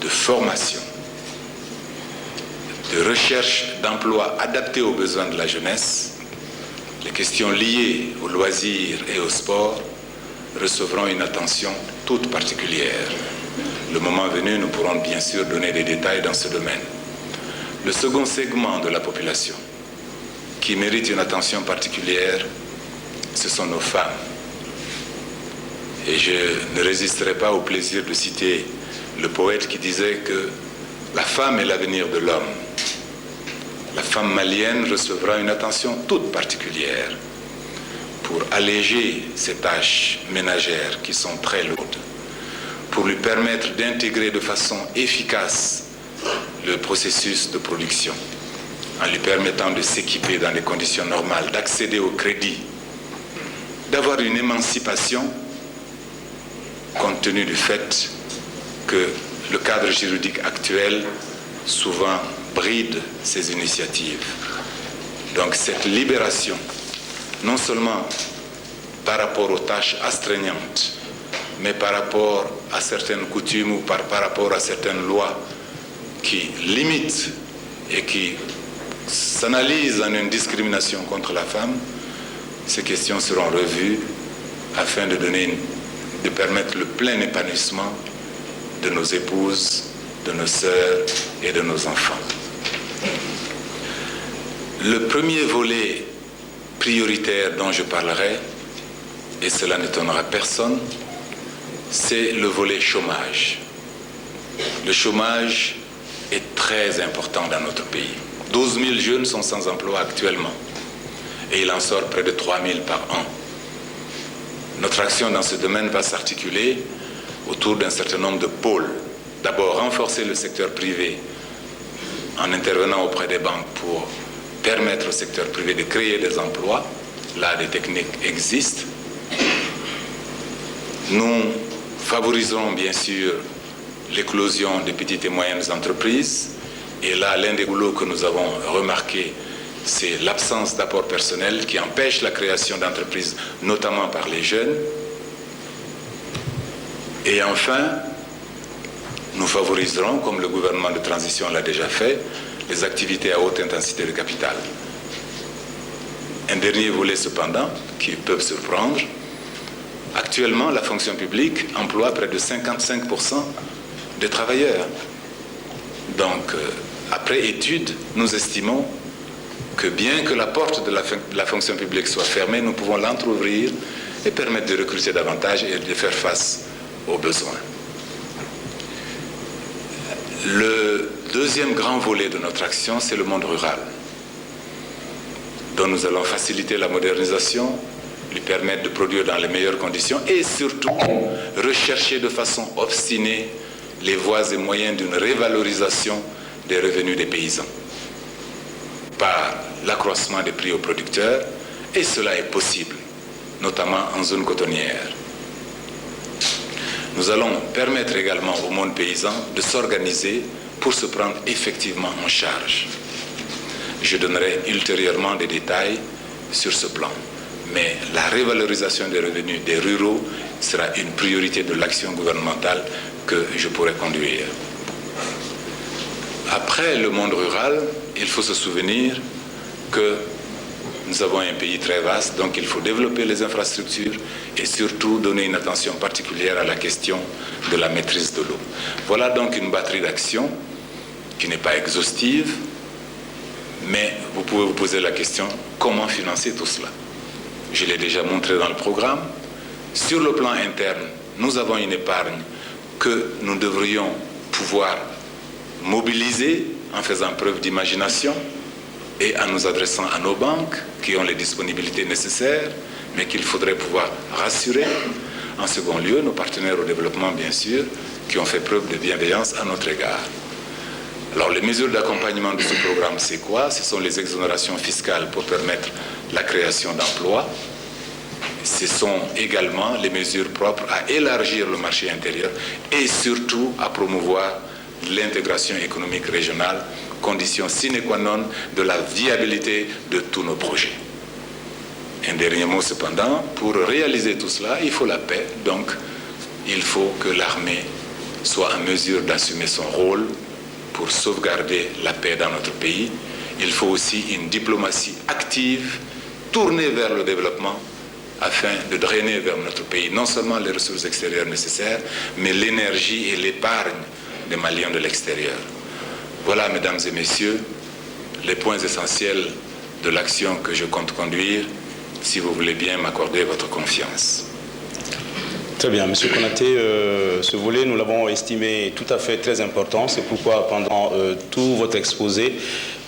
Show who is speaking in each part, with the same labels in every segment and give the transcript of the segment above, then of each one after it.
Speaker 1: de formation, de recherche d'emplois adaptés aux besoins de la jeunesse, les questions liées aux loisirs et au sport recevront une attention toute particulière. Le moment venu, nous pourrons bien sûr donner des détails dans ce domaine. Le second segment de la population qui mérite une attention particulière, ce sont nos femmes. Et je ne résisterai pas au plaisir de citer le poète qui disait que la femme est l'avenir de l'homme. La femme malienne recevra une attention toute particulière pour alléger ses tâches ménagères qui sont très lourdes, pour lui permettre d'intégrer de façon efficace le processus de production, en lui permettant de s'équiper dans des conditions normales, d'accéder au crédit, d'avoir une émancipation compte tenu du fait que le cadre juridique actuel souvent bride ces initiatives. Donc cette libération, non seulement par rapport aux tâches astreignantes, mais par rapport à certaines coutumes ou par rapport à certaines lois qui limitent et qui s'analysent en une discrimination contre la femme, ces questions seront revues afin de permettre le plein épanouissement de nos épouses, de nos sœurs et de nos enfants. Le premier volet prioritaire dont je parlerai, et cela n'étonnera personne, c'est le volet chômage. Le chômage est très important dans notre pays. 12 000 jeunes sont sans emploi actuellement et il en sort près de 3 000 par an. Notre action dans ce domaine va s'articuler autour d'un certain nombre de pôles. D'abord, renforcer le secteur privé en intervenant auprès des banques pour permettre au secteur privé de créer des emplois. Là, des techniques existent. Nous favoriserons bien sûr l'éclosion des petites et moyennes entreprises. Et là, l'un des boulots que nous avons remarqué, c'est l'absence d'apport personnel qui empêche la création d'entreprises, notamment par les jeunes. Et enfin, nous favoriserons, comme le gouvernement de transition l'a déjà fait, les activités à haute intensité de capital. Un dernier volet cependant, qui peut surprendre, actuellement la fonction publique emploie près de 55% des travailleurs. Donc, après étude, nous estimons que bien que la porte de la fonction publique soit fermée, nous pouvons l'entrouvrir et permettre de recruter davantage et de faire face aux besoins. Le deuxième grand volet de notre action, c'est le monde rural, dont nous allons faciliter la modernisation, lui permettre de produire dans les meilleures conditions et surtout rechercher de façon obstinée les voies et moyens d'une révalorisation des revenus des paysans par l'accroissement des prix aux producteurs, et cela est possible, notamment en zone cotonnière. Nous allons permettre également au monde paysan de s'organiser pour se prendre effectivement en charge. Je donnerai ultérieurement des détails sur ce plan. Mais la révalorisation des revenus des ruraux sera une priorité de l'action gouvernementale que je pourrai conduire. Après le monde rural, il faut se souvenir que nous avons un pays très vaste, donc il faut développer les infrastructures et surtout donner une attention particulière à la question de la maîtrise de l'eau. Voilà donc une batterie d'actions qui n'est pas exhaustive, mais vous pouvez vous poser la question, comment financer tout cela? Je l'ai déjà montré dans le programme. Sur le plan interne, nous avons une épargne que nous devrions pouvoir mobiliser en faisant preuve d'imagination et en nous adressant à nos banques qui ont les disponibilités nécessaires, mais qu'il faudrait pouvoir rassurer. En second lieu, nos partenaires au développement, bien sûr, qui ont fait preuve de bienveillance à notre égard. Alors, les mesures d'accompagnement de ce programme, c'est quoi? Ce sont les exonérations fiscales pour permettre la création d'emplois. Ce sont également les mesures propres à élargir le marché intérieur et surtout à promouvoir l'intégration économique régionale, condition sine qua non de la viabilité de tous nos projets. Un dernier mot cependant, pour réaliser tout cela, il faut la paix, donc il faut que l'armée soit en mesure d'assumer son rôle pour sauvegarder la paix dans notre pays. Il faut aussi une diplomatie active, tournée vers le développement, afin de drainer vers notre pays non seulement les ressources extérieures nécessaires, mais l'énergie et l'épargne des Maliens de l'extérieur. Voilà, mesdames et messieurs, les points essentiels de l'action que je compte conduire, si vous voulez bien m'accorder votre confiance.
Speaker 2: Très bien, Monsieur Konaté, ce volet, nous l'avons estimé tout à fait très important. C'est pourquoi, pendant tout votre exposé,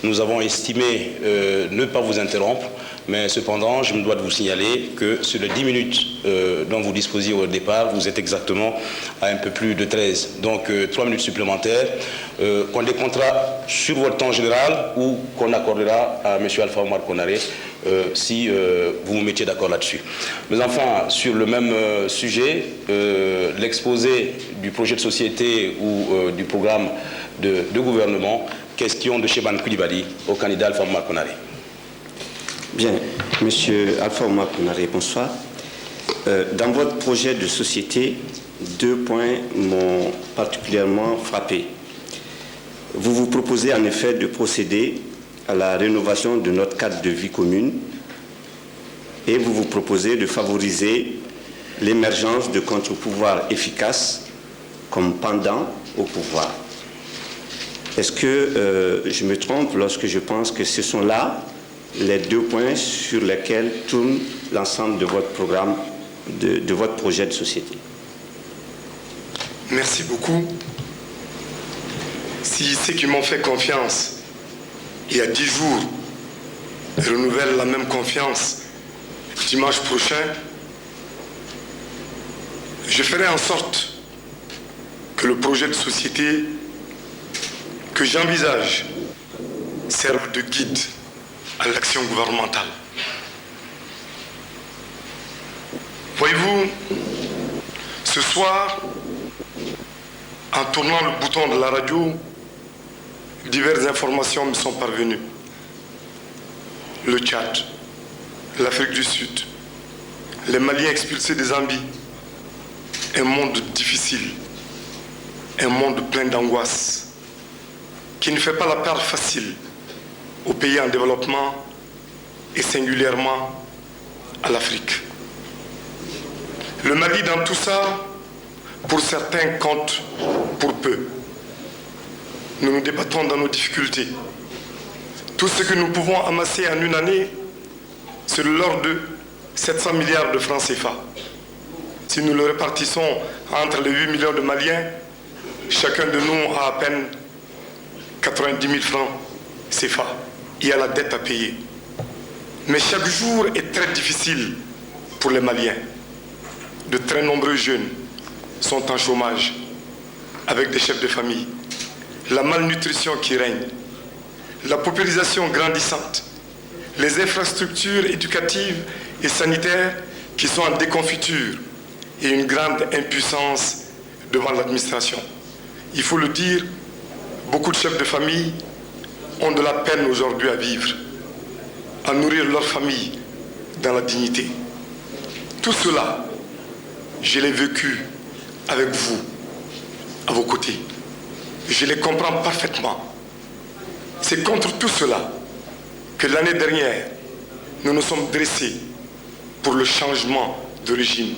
Speaker 2: nous avons estimé ne pas vous interrompre. Mais cependant, je me dois de vous signaler que sur les 10 minutes dont vous disposiez au départ, vous êtes exactement à un peu plus de 13. Donc 3 minutes supplémentaires qu'on décomptera sur votre temps général ou qu'on accordera à M. Alpha Omar Konaré si vous vous mettiez d'accord là-dessus. Mais enfin, sur le même sujet, l'exposé du projet de société ou du programme de gouvernement, question de Cheban Koulibaly au candidat Alpha Omar Konaré.
Speaker 3: Bien, Monsieur Alpha Omar Konaré, bonsoir. Dans votre projet de société, 2 points m'ont particulièrement frappé. Vous vous proposez en effet de procéder à la rénovation de notre cadre de vie commune et vous vous proposez de favoriser l'émergence de contre-pouvoirs efficaces comme pendant au pouvoir. Est-ce que je me trompe lorsque je pense que ce sont là les 2 points sur lesquels tourne l'ensemble de votre programme, de votre projet de société?
Speaker 4: Merci beaucoup. Si ceux qui m'ont fait confiance il y a 10 jours renouvellent la même confiance dimanche prochain, je ferai en sorte que le projet de société que j'envisage serve de guide à l'action gouvernementale. Voyez-vous, ce soir, en tournant le bouton de la radio, diverses informations me sont parvenues. Le Tchad, l'Afrique du Sud, les Maliens expulsés des Zambies, un monde difficile, un monde plein d'angoisse, qui ne fait pas la part facile aux pays en développement et singulièrement à l'Afrique. Le Mali dans tout ça, pour certains, compte pour peu. Nous nous débattons dans nos difficultés. Tout ce que nous pouvons amasser en une année, c'est de l'ordre de 700 milliards de francs CFA. Si nous le répartissons entre les 8 millions de Maliens, chacun de nous a à peine 90 000 francs CFA. Il y a la dette à payer. Mais chaque jour est très difficile pour les Maliens. De très nombreux jeunes sont en chômage, avec des chefs de famille. La malnutrition qui règne, la paupérisation grandissante, les infrastructures éducatives et sanitaires qui sont en déconfiture et une grande impuissance devant l'administration. Il faut le dire, beaucoup de chefs de famille ont de la peine aujourd'hui à vivre, à nourrir leur famille dans la dignité. Tout cela, je l'ai vécu avec vous, à vos côtés. Je les comprends parfaitement. C'est contre tout cela que l'année dernière, nous nous sommes dressés pour le changement de régime.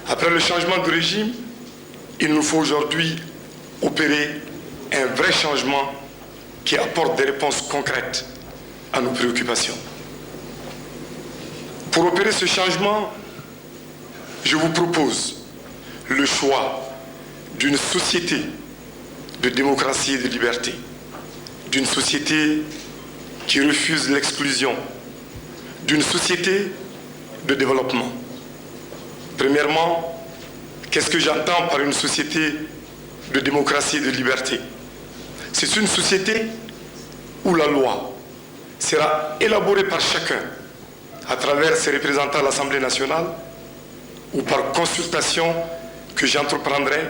Speaker 4: Après le changement de régime, il nous faut aujourd'hui opérer un vrai changement qui apporte des réponses concrètes à nos préoccupations. Pour opérer ce changement, je vous propose le choix d'une société de démocratie et de liberté, d'une société qui refuse l'exclusion, d'une société de développement. Premièrement, qu'est-ce que j'entends par une société de démocratie et de liberté? C'est une société où la loi sera élaborée par chacun à travers ses représentants à l'Assemblée nationale ou par consultation que j'entreprendrai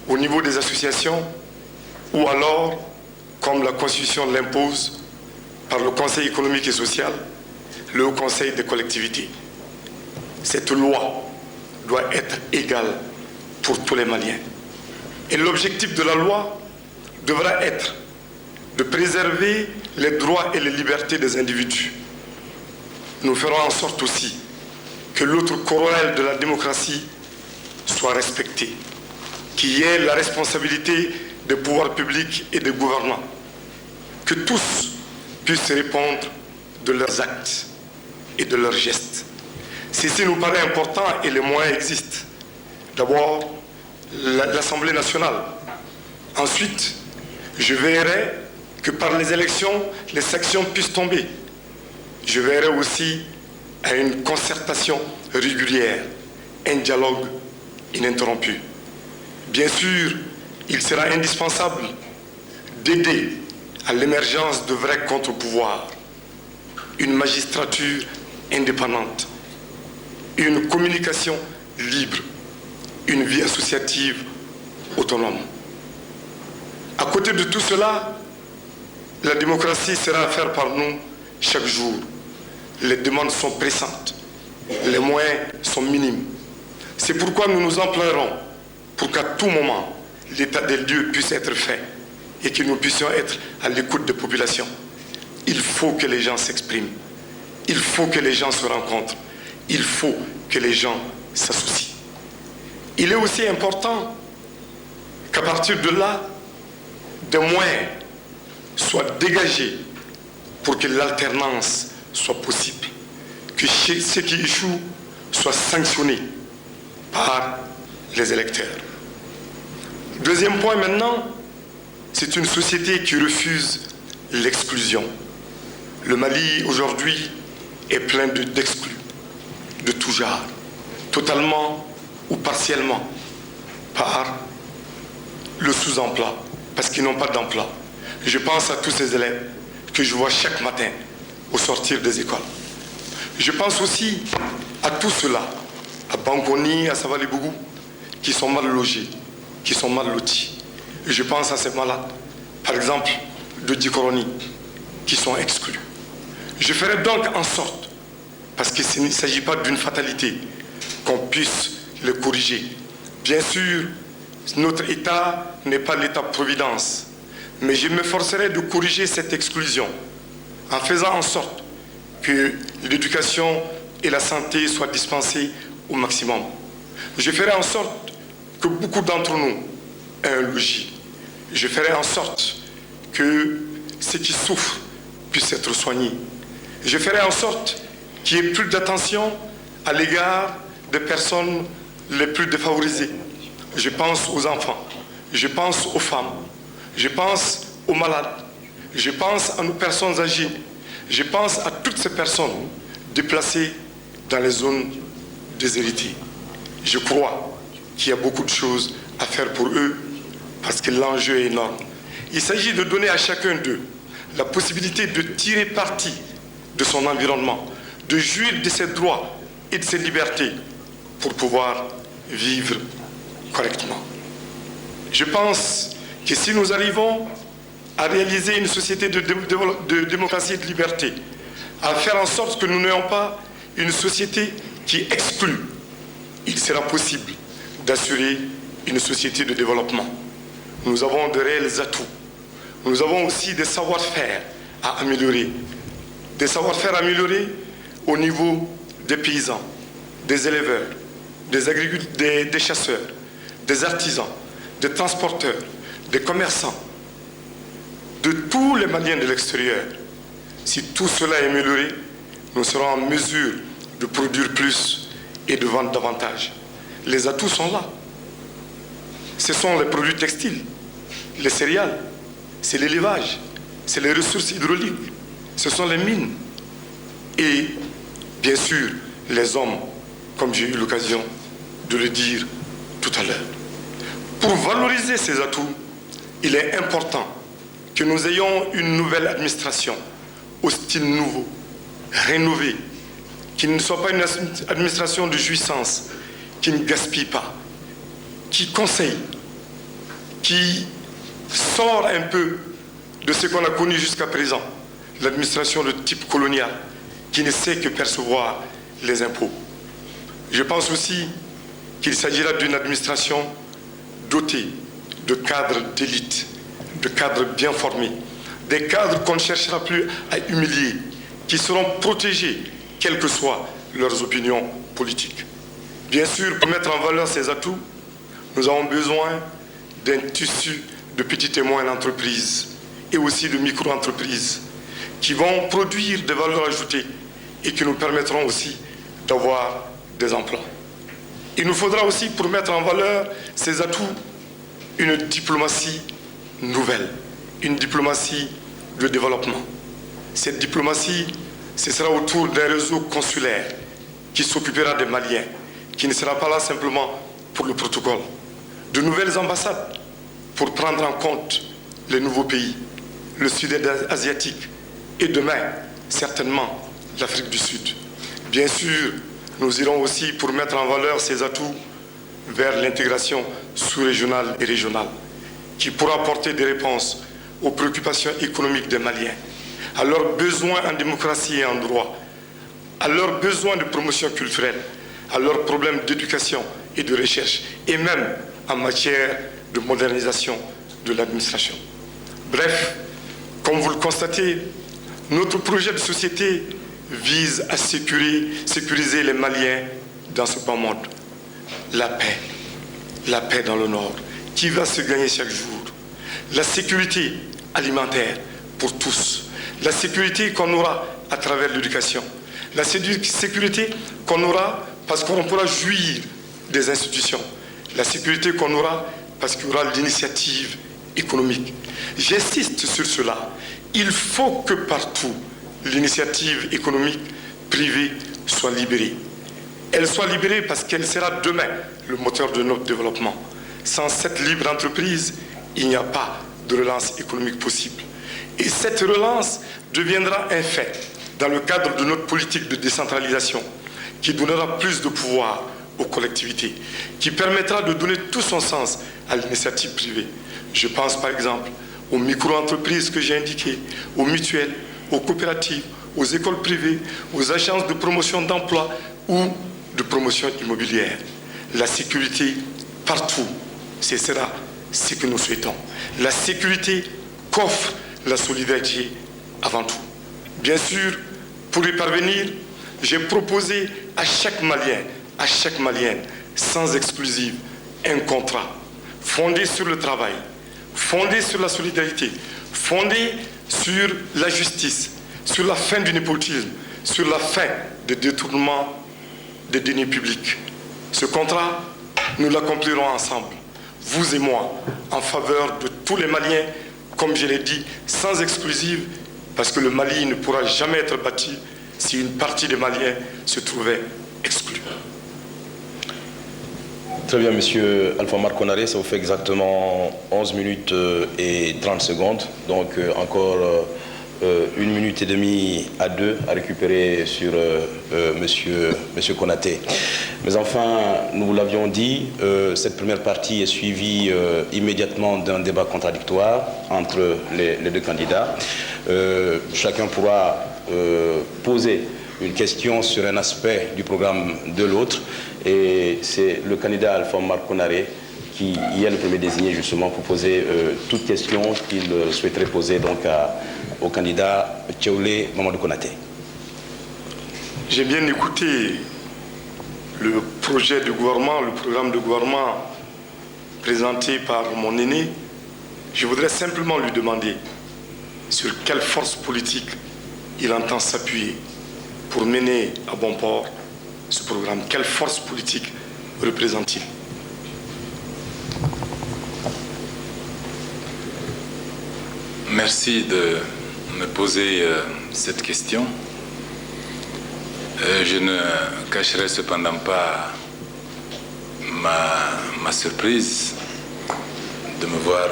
Speaker 4: au niveau des associations ou alors, comme la Constitution l'impose, par le Conseil économique et social, le Haut Conseil des collectivités. Cette loi doit être égale pour tous les Maliens. Et l'objectif de la loi devra être de préserver les droits et les libertés des individus. Nous ferons en sorte aussi que l'autre corollaire de la démocratie soit respecté, qu'il y ait la responsabilité des pouvoirs publics et des gouvernants, que tous puissent répondre de leurs actes et de leurs gestes. Ceci nous paraît important et les moyens existent. D'abord, l'Assemblée nationale. Ensuite, je veillerai que par les élections, les sanctions puissent tomber. Je veillerai aussi à une concertation régulière, un dialogue ininterrompu. Bien sûr, il sera indispensable d'aider à l'émergence de vrais contre-pouvoirs, une magistrature indépendante, une communication libre, une vie associative autonome. À côté de tout cela, la démocratie sera à faire par nous chaque jour. Les demandes sont pressantes, les moyens sont minimes. C'est pourquoi nous nous emploierons pour qu'à tout moment, l'état des lieux puisse être fait et que nous puissions être à l'écoute des populations. Il faut que les gens s'expriment. Il faut que les gens se rencontrent. Il faut que les gens s'associent. Il est aussi important qu'à partir de là, des moyens soient dégagés pour que l'alternance soit possible, que ceux qui échouent soient sanctionnés par les électeurs. Deuxième point maintenant, c'est une société qui refuse l'exclusion. Le Mali aujourd'hui est plein d'exclus, de tout genre, totalement ou partiellement, par le sous-emploi, parce qu'ils n'ont pas d'emploi. Je pense à tous ces élèves que je vois chaque matin au sortir des écoles. Je pense aussi à tous ceux-là, à Bangoni, à Savalibougou, qui sont mal logés, qui sont mal lotis. Et je pense à ces malades, par exemple, de Dikoroni, qui sont exclus. Je ferai donc en sorte, parce qu'il ne s'agit pas d'une fatalité, qu'on puisse les corriger. Bien sûr, notre État n'est pas l'État-providence, mais je m'efforcerai de corriger cette exclusion en faisant en sorte que l'éducation et la santé soient dispensées au maximum. Je ferai en sorte que beaucoup d'entre nous aient un logis. Je ferai en sorte que ceux qui souffrent puissent être soignés. Je ferai en sorte qu'il y ait plus d'attention à l'égard des personnes les plus défavorisées. Je pense aux enfants, je pense aux femmes, je pense aux malades, je pense à nos personnes âgées, je pense à toutes ces personnes déplacées dans les zones déshéritées. Je crois qu'il y a beaucoup de choses à faire pour eux parce que l'enjeu est énorme. Il s'agit de donner à chacun d'eux la possibilité de tirer parti de son environnement, de jouir de ses droits et de ses libertés pour pouvoir vivre correctement. Je pense que si nous arrivons à réaliser une société de démocratie et de liberté, à faire en sorte que nous n'ayons pas une société qui exclut, il sera possible d'assurer une société de développement. Nous avons de réels atouts. Nous avons aussi des savoir-faire à améliorer. Des savoir-faire améliorés au niveau des paysans, des éleveurs, des chasseurs, des artisans, des transporteurs, des commerçants, de tous les Maliens de l'extérieur. Si tout cela est amélioré, nous serons en mesure de produire plus et de vendre davantage. Les atouts sont là. Ce sont les produits textiles, les céréales, c'est l'élevage, c'est les ressources hydrauliques, ce sont les mines et bien sûr les hommes, comme j'ai eu l'occasion de le dire tout à l'heure. Pour valoriser ces atouts, il est important que nous ayons une nouvelle administration au style nouveau, rénovée, qui ne soit pas une administration de jouissance, qui ne gaspille pas, qui conseille, qui sort un peu de ce qu'on a connu jusqu'à présent, l'administration de type colonial, qui ne sait que percevoir les impôts. Je pense aussi qu'il s'agira d'une administration dotée de cadres d'élite, de cadres bien formés, des cadres qu'on ne cherchera plus à humilier, qui seront protégés, quelles que soient leurs opinions politiques. Bien sûr, pour mettre en valeur ces atouts, nous avons besoin d'un tissu de petites et moyennes entreprises et aussi de micro-entreprises qui vont produire des valeurs ajoutées et qui nous permettront aussi d'avoir des emplois. Il nous faudra aussi, pour mettre en valeur ces atouts, une diplomatie nouvelle, une diplomatie de développement. Cette diplomatie, ce sera autour d'un réseau consulaire qui s'occupera des Maliens, qui ne sera pas là simplement pour le protocole. De nouvelles ambassades pour prendre en compte les nouveaux pays, le sud-est asiatique et demain, certainement, l'Afrique du Sud. Bien sûr, nous irons aussi pour mettre en valeur ces atouts vers l'intégration sous-régionale et régionale, qui pourra apporter des réponses aux préoccupations économiques des Maliens, à leurs besoins en démocratie et en droit, à leurs besoins de promotion culturelle, à leurs problèmes d'éducation et de recherche, et même en matière de modernisation de l'administration. Bref, comme vous le constatez, notre projet de société vise à sécuriser les Maliens dans ce bas monde. La paix dans le Nord, qui va se gagner chaque jour. La sécurité alimentaire pour tous. La sécurité qu'on aura à travers l'éducation. La sécurité qu'on aura parce qu'on pourra jouir des institutions. La sécurité qu'on aura parce qu'il y aura l'initiative économique. J'insiste sur cela. Il faut que partout, l'initiative économique privée soit libérée. Elle soit libérée parce qu'elle sera demain le moteur de notre développement. Sans cette libre entreprise, il n'y a pas de relance économique possible. Et cette relance deviendra un fait dans le cadre de notre politique de décentralisation qui donnera plus de pouvoir aux collectivités, qui permettra de donner tout son sens à l'initiative privée. Je pense par exemple aux micro-entreprises que j'ai indiquées, aux mutuelles, aux coopératives, aux écoles privées, aux agences de promotion d'emploi ou de promotion immobilière. La sécurité partout, ce sera ce que nous souhaitons. La sécurité qu'offre la solidarité avant tout. Bien sûr, pour y parvenir, j'ai proposé à chaque Malien, à chaque Malienne, sans exclusive, un contrat fondé sur le travail, fondé sur la solidarité, fondé sur la justice, sur la fin du népotisme, sur la fin des détournements des deniers publics. Ce contrat, nous l'accomplirons ensemble, vous et moi, en faveur de tous les Maliens, comme je l'ai dit, sans exclusive, parce que le Mali ne pourra jamais être bâti si une partie des Maliens se trouvait exclue.
Speaker 2: Très bien, monsieur Alpha Mar Konaré, ça vous fait exactement 11 minutes et 30 secondes. Donc encore 1 minute et demie à 2 à récupérer sur monsieur Konaté. Mais enfin, nous vous l'avions dit, cette première partie est suivie immédiatement d'un débat contradictoire entre les deux candidats. Chacun pourra poser une question sur un aspect du programme de l'autre. Et c'est le candidat Alpha Mar Konaré qui est le premier désigné justement pour poser toute question qu'il souhaiterait poser donc au candidat Tchéoulé Mamadou Konaté.
Speaker 4: J'ai bien écouté le projet de gouvernement, le programme de gouvernement présenté par mon aîné. Je voudrais simplement lui demander sur quelle force politique il entend s'appuyer pour mener à bon port ce programme. Quelle force politique représente-t-il?
Speaker 1: Merci de me poser cette question. Je ne cacherai cependant pas ma surprise de me voir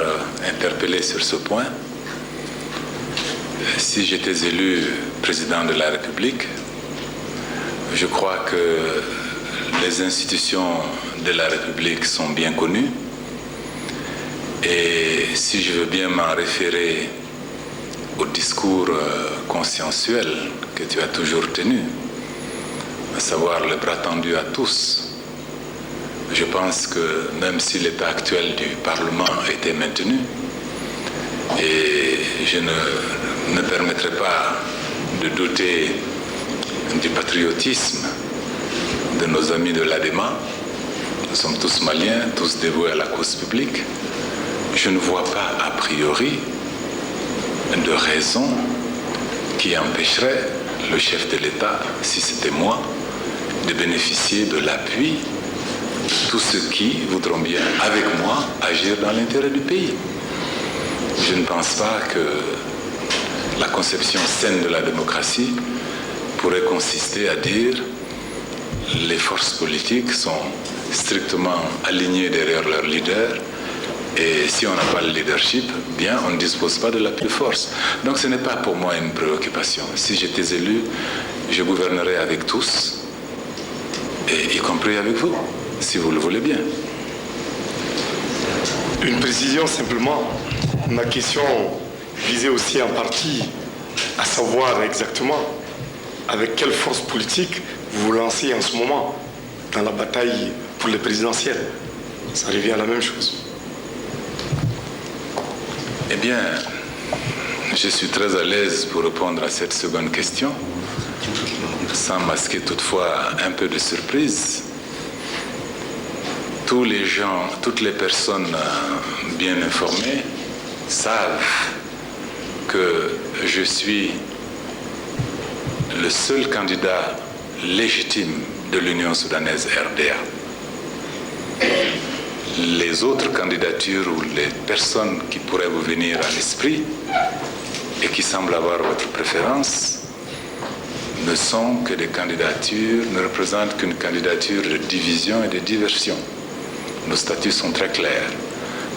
Speaker 1: interpellé sur ce point. Si j'étais élu président de la République, je crois que les institutions de la République sont bien connues. Et si je veux bien m'en référer au discours consciensuel que tu as toujours tenu, à savoir le bras tendu à tous, je pense que même si l'état actuel du Parlement était maintenu, et je ne me permettrai pas de douter du patriotisme de nos amis de l'ADEMA, nous sommes tous maliens, tous dévoués à la cause publique, je ne vois pas a priori de raison qui empêcherait le chef de l'État, si c'était moi, de bénéficier de l'appui de tous ceux qui voudront bien, avec moi, agir dans l'intérêt du pays. Je ne pense pas que la conception saine de la démocratie pourrait consister à dire les forces politiques sont strictement alignées derrière leur leader et si on n'a pas le leadership, bien on ne dispose pas de la plus force. Donc ce n'est pas pour moi une préoccupation. Si j'étais élu, je gouvernerais avec tous, et y compris avec vous, si vous le voulez bien.
Speaker 4: Une précision simplement. Ma question visait aussi en partie à savoir exactement avec quelle force politique vous vous lancez en ce moment dans la bataille pour les présidentielles. Ça revient à la même chose.
Speaker 1: Eh bien, je suis très à l'aise pour répondre à cette seconde question, sans masquer toutefois un peu de surprise. Tous les gens, toutes les personnes bien informées savent que je suis le seul candidat légitime de l'Union soudanaise RDA. Les autres candidatures ou les personnes qui pourraient vous venir à l'esprit et qui semblent avoir votre préférence ne sont que des candidatures, ne représentent qu'une candidature de division et de diversion. Nos statuts sont très clairs.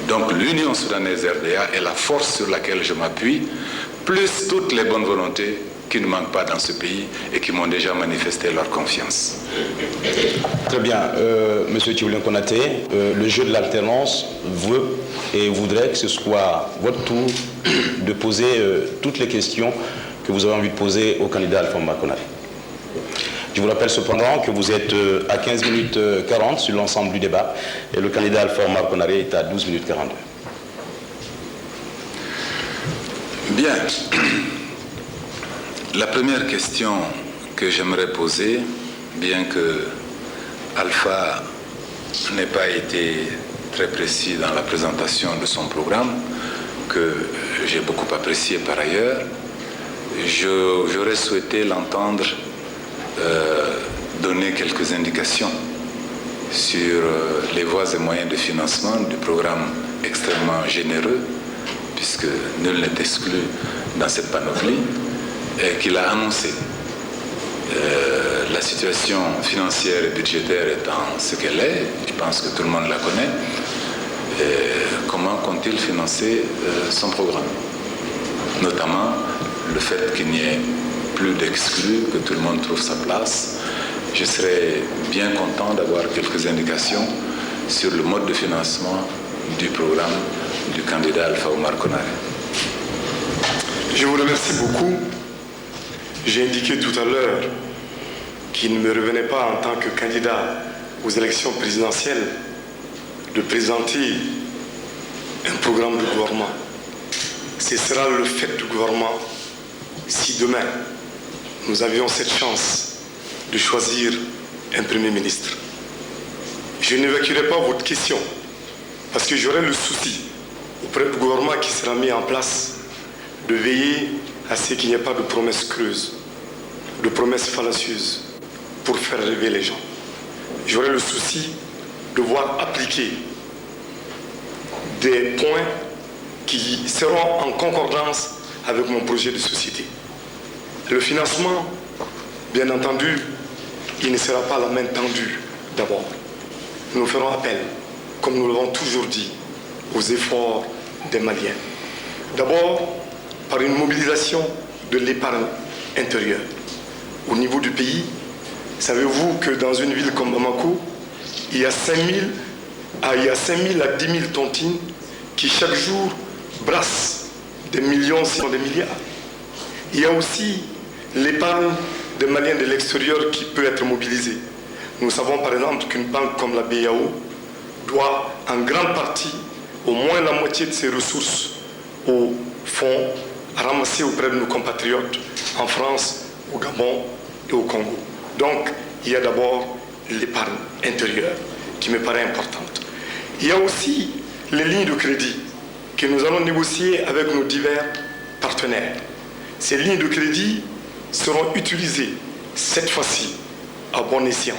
Speaker 1: Donc l'Union soudanaise RDA est la force sur laquelle je m'appuie, plus toutes les bonnes volontés qui ne manquent pas dans ce pays et qui m'ont déjà manifesté leur confiance.
Speaker 2: Très bien. Monsieur Tchiboulin Konaté, le jeu de l'alternance veut et voudrait que ce soit votre tour de poser toutes les questions que vous avez envie de poser au candidat Alpha Oumar Konaré. Je vous rappelle cependant que vous êtes à 15 minutes 40 sur l'ensemble du débat et le candidat Alpha Oumar Konaré est à 12 minutes 42.
Speaker 1: Bien. La première question que j'aimerais poser, bien que Alpha n'ait pas été très précis dans la présentation de son programme, que j'ai beaucoup apprécié par ailleurs, j'aurais souhaité l'entendre donner quelques indications sur les voies et moyens de financement du programme extrêmement généreux, puisque nul n'est exclu dans cette panoplie, et qu'il a annoncé. La situation financière et budgétaire étant ce qu'elle est, je pense que tout le monde la connaît, comment compte-t-il financer son programme? Notamment le fait qu'il n'y ait plus d'exclus, que tout le monde trouve sa place. Je serais bien content d'avoir quelques indications sur le mode de financement du programme du candidat Alpha Oumar Konaré.
Speaker 4: Je vous remercie beaucoup. J'ai indiqué tout à l'heure qu'il ne me revenait pas en tant que candidat aux élections présidentielles de présenter un programme de gouvernement. Ce sera le fait du gouvernement si demain nous avions cette chance de choisir un Premier ministre. Je n'évacuerai pas votre question parce que j'aurai le souci auprès du gouvernement qui sera mis en place de veiller à ce qu'il n'y ait pas de promesses creuses, de promesses fallacieuses pour faire rêver les gens. J'aurai le souci de voir appliquer des points qui seront en concordance avec mon projet de société. Le financement, bien entendu, il ne sera pas la main tendue d'abord. Nous ferons appel, comme nous l'avons toujours dit, aux efforts des Maliens. D'abord, par une mobilisation de l'épargne intérieure. Au niveau du pays, savez-vous que dans une ville comme Bamako, il y a 5 000 à 10 000 tontines qui chaque jour brassent des millions, sinon des milliards. Il y a aussi l'épargne des Maliens de l'extérieur qui peut être mobilisée. Nous savons par exemple qu'une banque comme la BAO doit en grande partie, au moins la moitié de ses ressources, au fonds ramassés auprès de nos compatriotes en France, au Gabon et au Congo. Donc, il y a d'abord l'épargne intérieure qui me paraît importante. Il y a aussi les lignes de crédit que nous allons négocier avec nos divers partenaires. Ces lignes de crédit seront utilisées cette fois-ci à bon escient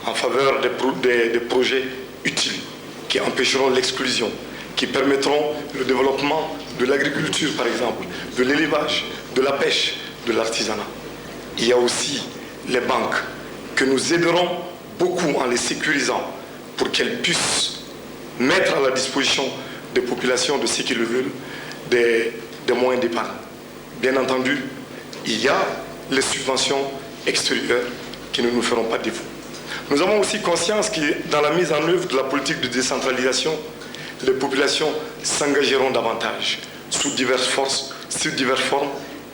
Speaker 4: en faveur des projets utiles qui empêcheront l'exclusion, qui permettront le développement de l'agriculture par exemple, de l'élevage, de la pêche, de l'artisanat. Il y a aussi les banques que nous aiderons beaucoup en les sécurisant pour qu'elles puissent mettre à la disposition des populations de ceux qui le veulent des moyens d'épargne. Bien entendu, il y a les subventions extérieures qui ne nous feront pas défaut. Nous avons aussi conscience que dans la mise en œuvre de la politique de décentralisation, les populations s'engageront davantage sous diverses formes.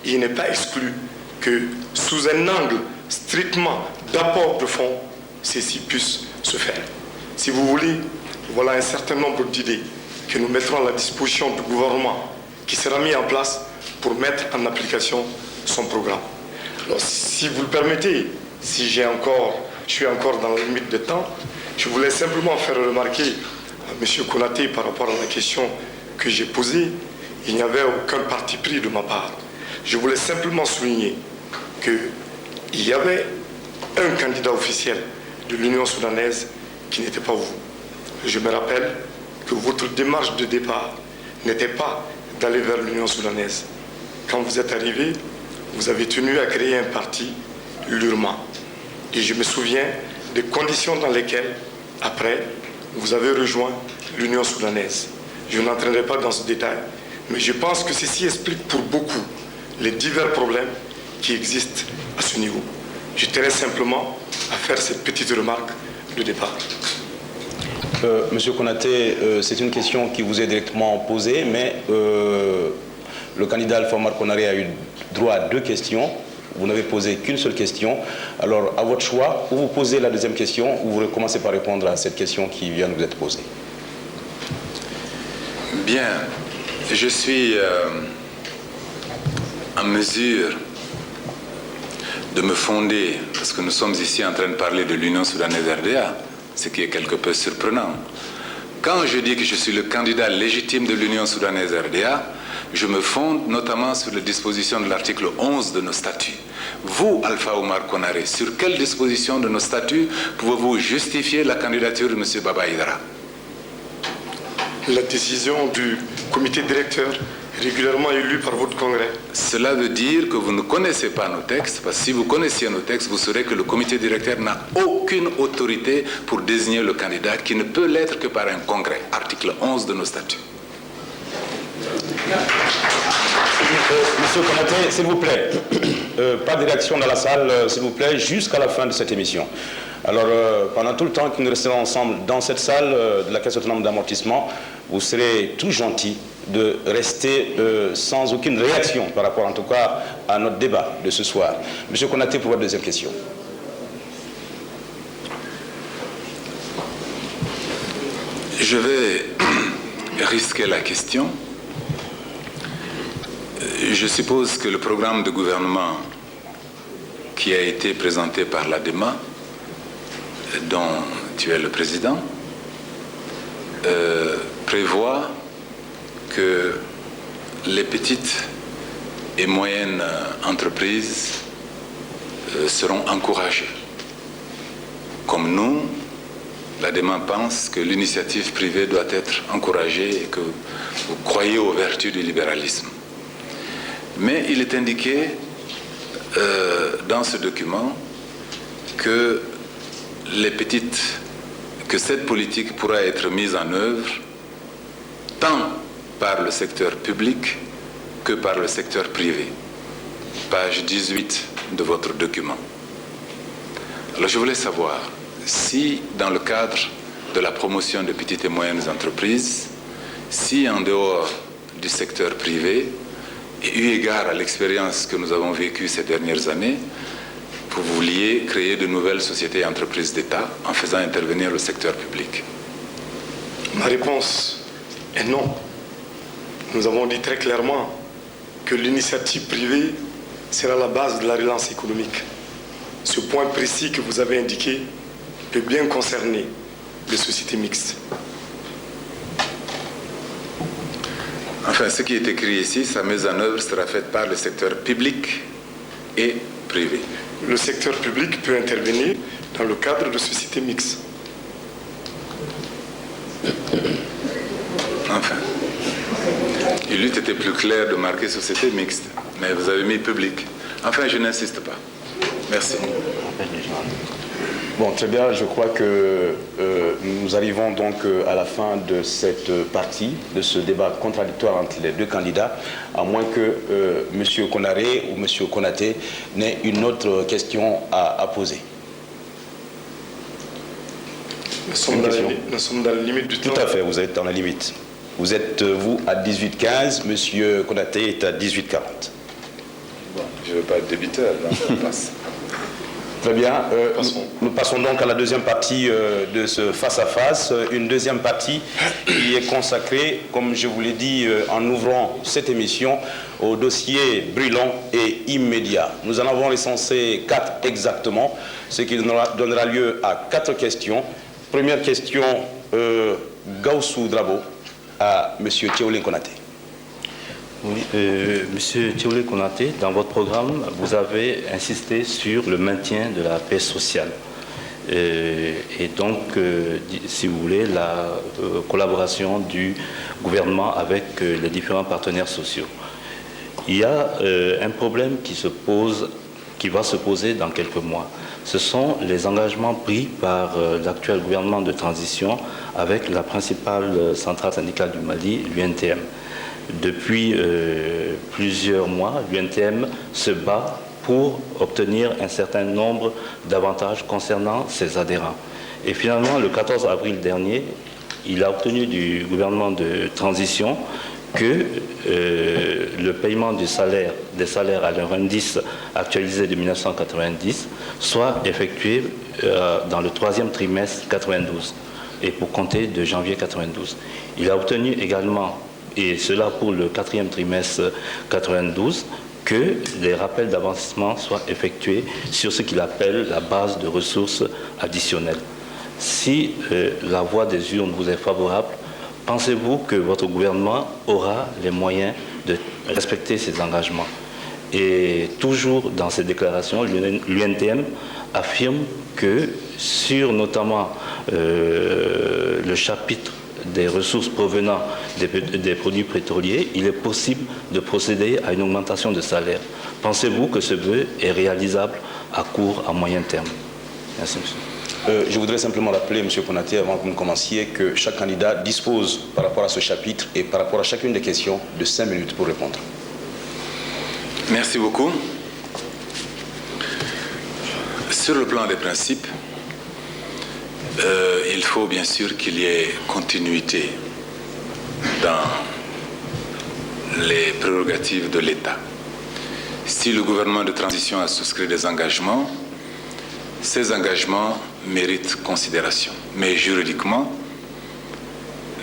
Speaker 4: Il n'est pas exclu que sous un angle strictement d'apport de fonds, ceci puisse se faire. Si vous voulez, voilà un certain nombre d'idées que nous mettrons à la disposition du gouvernement qui sera mis en place pour mettre en application son programme. Alors, si vous le permettez, si je suis encore dans la limite de temps, je voulais simplement faire remarquer à M. Konaté par rapport à la question que j'ai posée, il n'y avait aucun parti pris de ma part. Je voulais simplement souligner qu'il y avait un candidat officiel de l'Union soudanaise qui n'était pas vous. Je me rappelle que votre démarche de départ n'était pas d'aller vers l'Union soudanaise. Quand vous êtes arrivé, vous avez tenu à créer un parti, l'URMA. Et je me souviens des conditions dans lesquelles, après, vous avez rejoint l'Union soudanaise. Je n'entrerai pas dans ce détail, mais je pense que ceci explique pour beaucoup les divers problèmes qui existent à ce niveau. Je tenais simplement à faire cette petite remarque de départ.
Speaker 2: Monsieur Konaté, c'est une question qui vous est directement posée, mais le candidat Alpha Omar Konaré a eu droit à 2 questions. Vous n'avez posé qu'une seule question. Alors, à votre choix, ou vous posez la deuxième question, ou vous commencez par répondre à cette question qui vient de vous être posée.
Speaker 1: Bien, je suis en mesure de me fonder, parce que nous sommes ici en train de parler de l'Union soudanaise RDA, ce qui est quelque peu surprenant. Quand je dis que je suis le candidat légitime de l'Union soudanaise RDA, je me fonde notamment sur les dispositions de l'article 11 de nos statuts. Vous, Alpha Omar Konaré, sur quelle disposition de nos statuts pouvez-vous justifier la candidature de M. Baba Aïdara?
Speaker 4: La décision du comité directeur régulièrement élu par votre congrès.
Speaker 1: Cela veut dire que vous ne connaissez pas nos textes, parce que si vous connaissiez nos textes, vous saurez que le comité directeur n'a aucune autorité pour désigner le candidat, qui ne peut l'être que par un congrès. Article 11 de nos statuts.
Speaker 2: Monsieur Konaté, s'il vous plaît, pas de réaction dans la salle, s'il vous plaît, jusqu'à la fin de cette émission. Alors, pendant tout le temps que nous resterons ensemble dans cette salle de la Caisse autonome d'amortissement, vous serez tout gentils de rester sans aucune réaction par rapport, en tout cas, à notre débat de ce soir. Monsieur Konaté, pour votre deuxième question.
Speaker 1: Je vais risquer la question. Je suppose que le programme de gouvernement qui a été présenté par l'ADEMA, dont tu es le président, prévoit que les petites et moyennes entreprises seront encouragées. Comme nous, l'ADEMA pense que l'initiative privée doit être encouragée et que vous croyez aux vertus du libéralisme. Mais il est indiqué dans ce document que cette politique pourra être mise en œuvre tant par le secteur public que par le secteur privé. Page 18 de votre document. Alors je voulais savoir si dans le cadre de la promotion des petites et moyennes entreprises, si en dehors du secteur privé, et eu égard à l'expérience que nous avons vécue ces dernières années, vous vouliez créer de nouvelles sociétés et entreprises d'État en faisant intervenir le secteur public.
Speaker 4: Ma réponse est non. Nous avons dit très clairement que l'initiative privée sera la base de la relance économique. Ce point précis que vous avez indiqué peut bien concerner les sociétés mixtes.
Speaker 1: Enfin, ce qui est écrit ici, sa mise en œuvre sera faite par le secteur public et privé.
Speaker 4: Le secteur public peut intervenir dans le cadre de sociétés mixtes.
Speaker 1: Enfin, il eût été plus clair de marquer société mixte, mais vous avez mis public. Enfin, je n'insiste pas. Merci.
Speaker 2: Bon, très bien, je crois que nous arrivons donc à la fin de cette partie, de ce débat contradictoire entre les deux candidats, à moins que M. Konaré ou M. Konaté n'ait une autre question à poser.
Speaker 4: Nous sommes dans la limite du temps.
Speaker 2: Tout à fait, vous êtes dans la limite. Vous êtes, vous, à 18h15, M. Konaté est à 18h40.
Speaker 1: Bon, je ne veux pas être débiteur, donc on passe.
Speaker 2: Très bien. Nous passons donc à la deuxième partie de ce face-à-face. Une deuxième partie qui est consacrée, comme je vous l'ai dit en ouvrant cette émission, au dossier brûlant et immédiat. Nous en avons recensé 4 exactement, ce qui donnera lieu à 4 questions. Première question, Gaussou Drabo à M. Théolin Konaté.
Speaker 5: Oui, Monsieur Théolé Konaté, dans votre programme, vous avez insisté sur le maintien de la paix sociale. Et donc, si vous voulez, la collaboration du gouvernement avec les différents partenaires sociaux. Il y a un problème qui va se poser dans quelques mois. Ce sont les engagements pris par l'actuel gouvernement de transition avec la principale centrale syndicale du Mali, l'UNTM. Depuis plusieurs mois, l'UNTM se bat pour obtenir un certain nombre d'avantages concernant ses adhérents. Et finalement, le 14 avril dernier, il a obtenu du gouvernement de transition que le paiement des salaires à leur indice actualisé de 1990 soit effectué dans le 3e trimestre 92 et pour compter de janvier 92. Il a obtenu également, et cela pour le 4e trimestre 92, que les rappels d'avancement soient effectués sur ce qu'il appelle la base de ressources additionnelles. Si la voie des urnes vous est favorable, pensez-vous que votre gouvernement aura les moyens de respecter ses engagements? Et toujours dans ses déclarations, l'UNTM affirme que sur notamment le chapitre des ressources provenant des produits pétroliers, il est possible de procéder à une augmentation de salaire. Pensez-vous que ce vœu est réalisable à court, à moyen terme? Merci, monsieur.
Speaker 2: Je voudrais simplement rappeler, M. Konaté, avant que vous commenciez, que chaque candidat dispose, par rapport à ce chapitre et par rapport à chacune des questions, de 5 minutes pour répondre.
Speaker 1: Merci beaucoup. Sur le plan des principes, il faut bien sûr qu'il y ait continuité dans les prérogatives de l'État. Si le gouvernement de transition a souscrit des engagements, ces engagements méritent considération. Mais juridiquement,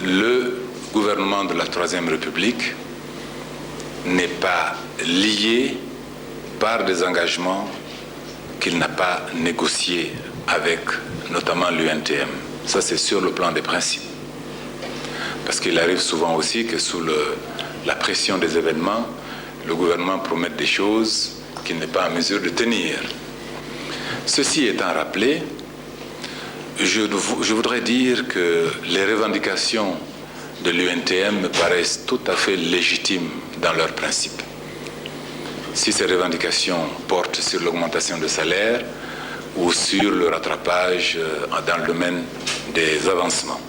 Speaker 1: le gouvernement de la Troisième République n'est pas lié par des engagements qu'il n'a pas négociés avec notamment l'UNTM. Ça, c'est sur le plan des principes. Parce qu'il arrive souvent aussi que sous la pression des événements, le gouvernement promette des choses qu'il n'est pas en mesure de tenir. Ceci étant rappelé, je voudrais dire que les revendications de l'UNTM me paraissent tout à fait légitimes dans leurs principes. Si ces revendications portent sur l'augmentation de salaire ou sur le rattrapage dans le domaine des avancements.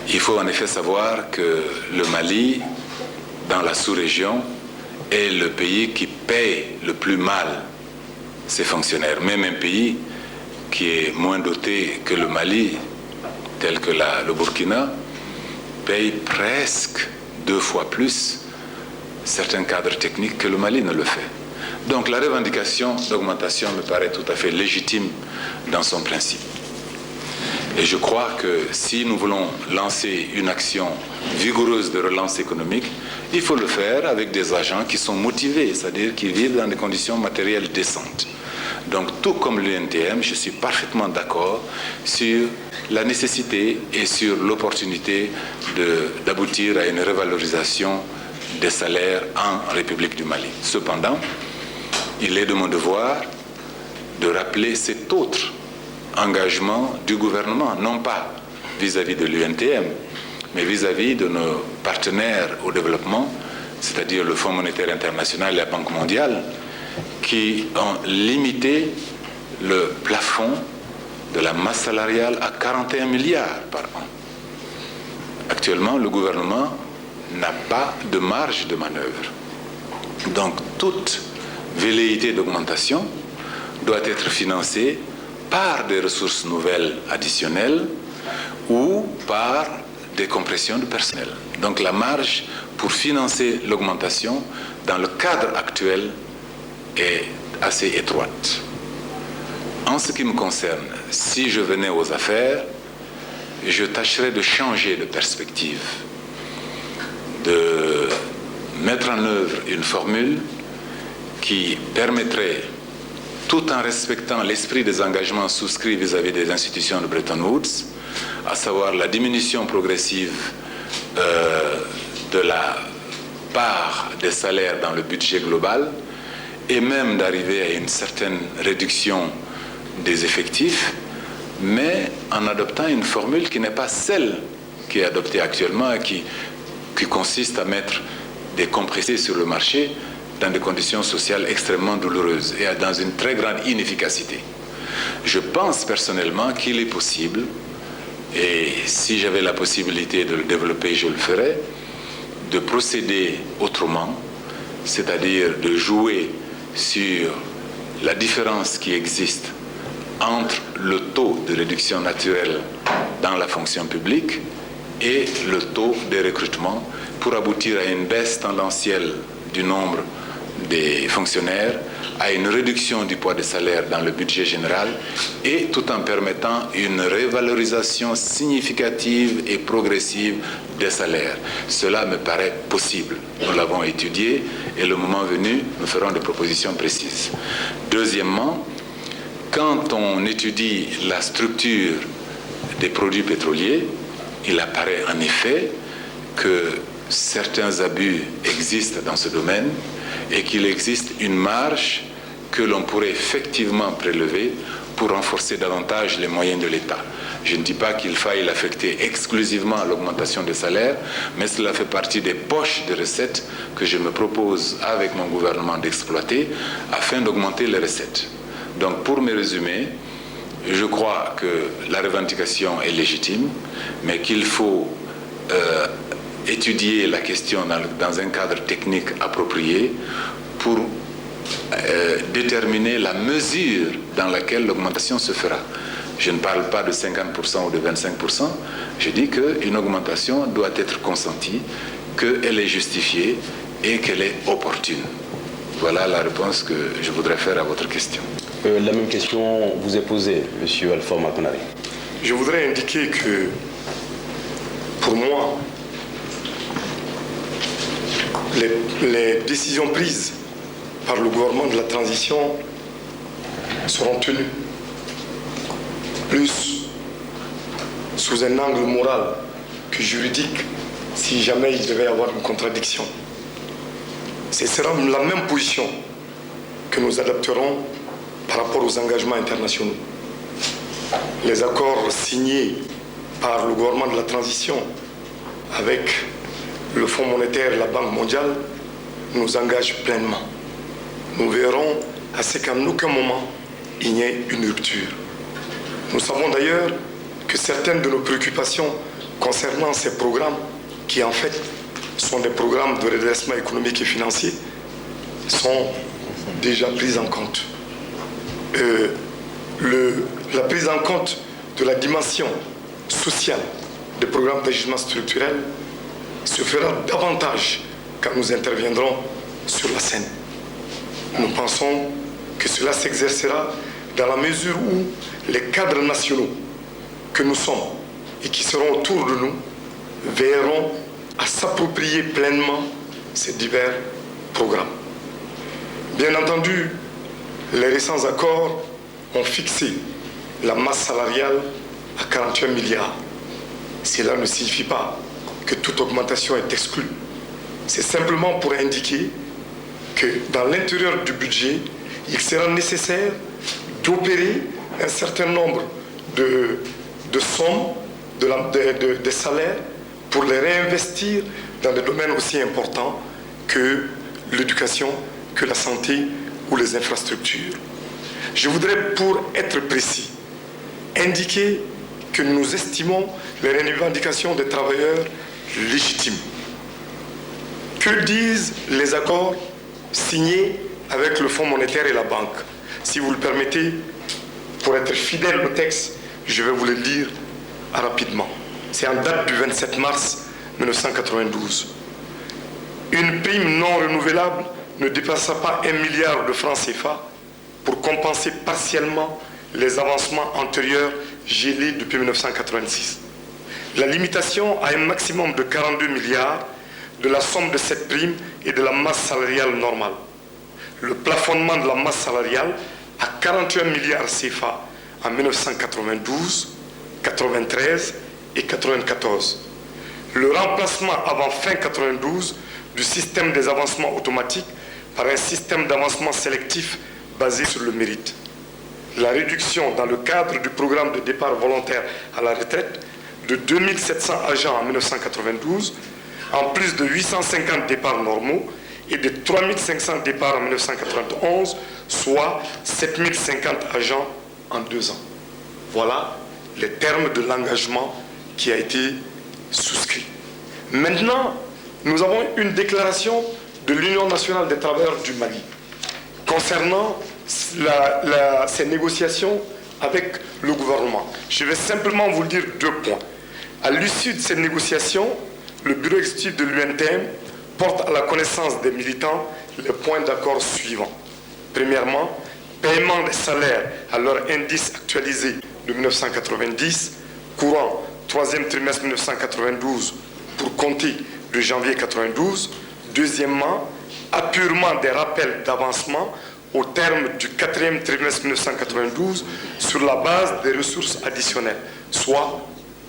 Speaker 1: Il faut en effet savoir que le Mali, dans la sous-région, est le pays qui paye le plus mal ses fonctionnaires. Même un pays qui est moins doté que le Mali, tel que le Burkina, paye presque 2 fois plus certains cadres techniques que le Mali ne le fait. Donc la revendication d'augmentation me paraît tout à fait légitime dans son principe. Et je crois que si nous voulons lancer une action vigoureuse de relance économique, il faut le faire avec des agents qui sont motivés, c'est-à-dire qui vivent dans des conditions matérielles décentes. Donc, tout comme l'UNTM, je suis parfaitement d'accord sur la nécessité et sur l'opportunité d'aboutir à une revalorisation des salaires en République du Mali. Cependant, il est de mon devoir de rappeler cet autre engagement du gouvernement, non pas vis-à-vis de l'UNTM, mais vis-à-vis de nos partenaires au développement, c'est-à-dire le Fonds monétaire international et la Banque mondiale, qui ont limité le plafond de la masse salariale à 41 milliards par an. Actuellement, le gouvernement n'a pas de marge de manœuvre. Donc, toute velléité d'augmentation doit être financée par des ressources nouvelles additionnelles ou par des compressions de personnel. Donc, la marge pour financer l'augmentation dans le cadre actuel est assez étroite. En ce qui me concerne, si je venais aux affaires, je tâcherais de changer de perspective, de mettre en œuvre une formule qui permettrait, tout en respectant l'esprit des engagements souscrits vis-à-vis des institutions de Bretton Woods, à savoir la diminution progressive de la part des salaires dans le budget global, et même d'arriver à une certaine réduction des effectifs, mais en adoptant une formule qui n'est pas celle qui est adoptée actuellement et qui consiste à mettre des compressés sur le marché dans des conditions sociales extrêmement douloureuses et dans une très grande inefficacité. Je pense personnellement qu'il est possible, et si j'avais la possibilité de le développer, je le ferais, de procéder autrement, c'est-à-dire de jouer sur la différence qui existe entre le taux de réduction naturelle dans la fonction publique et le taux de recrutement pour aboutir à une baisse tendancielle du nombre des fonctionnaires, à une réduction du poids des salaires dans le budget général et tout en permettant une revalorisation significative et progressive des salaires. Cela me paraît possible. Nous l'avons étudié et le moment venu, nous ferons des propositions précises. Deuxièmement, quand on étudie la structure des produits pétroliers, il apparaît en effet que certains abus existent dans ce domaine et qu'il existe une marge que l'on pourrait effectivement prélever pour renforcer davantage les moyens de l'État. Je ne dis pas qu'il faille l'affecter exclusivement à l'augmentation des salaires, mais cela fait partie des poches de recettes que je me propose avec mon gouvernement d'exploiter afin d'augmenter les recettes. Donc pour me résumer, je crois que la revendication est légitime, mais qu'il faut étudier la question dans un cadre technique approprié pour déterminer la mesure dans laquelle l'augmentation se fera. Je ne parle pas de 50% ou de 25%, je dis qu'une augmentation doit être consentie, qu'elle est justifiée et qu'elle est opportune. Voilà la réponse que je voudrais faire à votre question.
Speaker 2: La même question vous est posée, M. Alpha Makonari.
Speaker 4: Je voudrais indiquer que, pour moi, les décisions prises par le gouvernement de la transition seront tenues plus sous un angle moral que juridique si jamais il devait y avoir une contradiction. Ce sera la même position que nous adapterons par rapport aux engagements internationaux. Les accords signés par le gouvernement de la transition avec le Fonds monétaire et la Banque mondiale nous engagent pleinement. Nous verrons à ce qu'en aucun moment il n'y ait une rupture. Nous savons d'ailleurs que certaines de nos préoccupations concernant ces programmes, qui en fait sont des programmes de redressement économique et financier, sont déjà prises en compte. La prise en compte de la dimension sociale des programmes d'ajustement structurel se fera davantage quand nous interviendrons sur la scène. Nous pensons que cela s'exercera dans la mesure où les cadres nationaux que nous sommes et qui seront autour de nous veilleront à s'approprier pleinement ces divers programmes. Bien entendu, les récents accords ont fixé la masse salariale à 41 milliards. Cela ne signifie pas que toute augmentation est exclue. C'est simplement pour indiquer que dans l'intérieur du budget, il sera nécessaire d'opérer un certain nombre de sommes, de salaires, pour les réinvestir dans des domaines aussi importants que l'éducation, que la santé ou les infrastructures. Je voudrais, pour être précis, indiquer que nous estimons les revendications des travailleurs légitimes. Que disent les accords signés avec le Fonds monétaire et la banque? Si vous le permettez, pour être fidèle au texte, je vais vous le lire rapidement. C'est en date du 27 mars 1992. Une prime non renouvelable ne dépassera pas 1 milliard de francs CFA pour compenser partiellement les avancements antérieurs gelés depuis 1986. La limitation à un maximum de 42 milliards de la somme de cette prime et de la masse salariale normale. Le plafonnement de la masse salariale à 41 milliards CFA en 1992, 93 et 94. Le remplacement avant fin 92 du système des avancements automatiques par un système d'avancement sélectif basé sur le mérite. La réduction dans le cadre du programme de départ volontaire à la retraite de 2700 agents en 1992, en plus de 850 départs normaux et de 3500 départs en 1991, soit 7050 agents en 2 ans. Voilà les termes de l'engagement qui a été souscrit. Maintenant, nous avons une déclaration de l'Union nationale des travailleurs du Mali concernant ces négociations avec le gouvernement. Je vais simplement vous dire 2 points. À l'issue de ces négociations, le bureau exécutif de l'UNTM porte à la connaissance des militants les points d'accord suivants. Premièrement, paiement des salaires à leur indice actualisé de 1990, courant 3e trimestre 1992 pour compter de janvier 92. Deuxièmement, apurement des rappels d'avancement au terme du 4e trimestre 1992 sur la base des ressources additionnelles, soit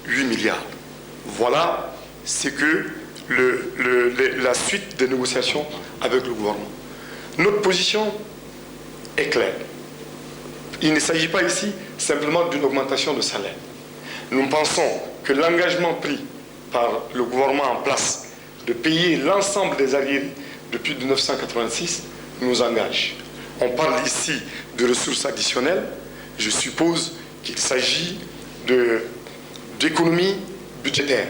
Speaker 4: 8 milliards. Voilà ce que la suite des négociations avec le gouvernement. Notre position est claire. Il ne s'agit pas ici simplement d'une augmentation de salaire. Nous pensons que l'engagement pris par le gouvernement en place de payer l'ensemble des arriérés depuis 1986 nous engage. On parle ici de ressources additionnelles. Je suppose qu'il s'agit d'économies budgétaires.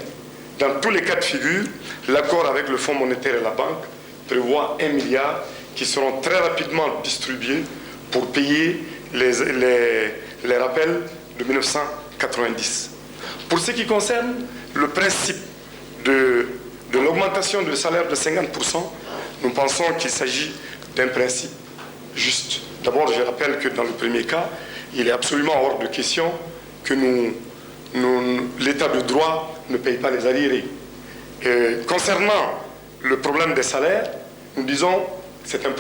Speaker 4: Dans tous les cas de figure, l'accord avec le Fonds monétaire et la banque prévoit 1 milliard qui seront très rapidement distribués pour payer les rappels de 1990. Pour ce qui concerne le principe de l'augmentation du salaire de 50%, nous pensons qu'il s'agit d'un principe juste. D'abord, je rappelle que dans le premier cas, il est absolument hors de question que l'État de droit ne paye pas les arriérés. Concernant le problème des salaires, nous disons que c'est un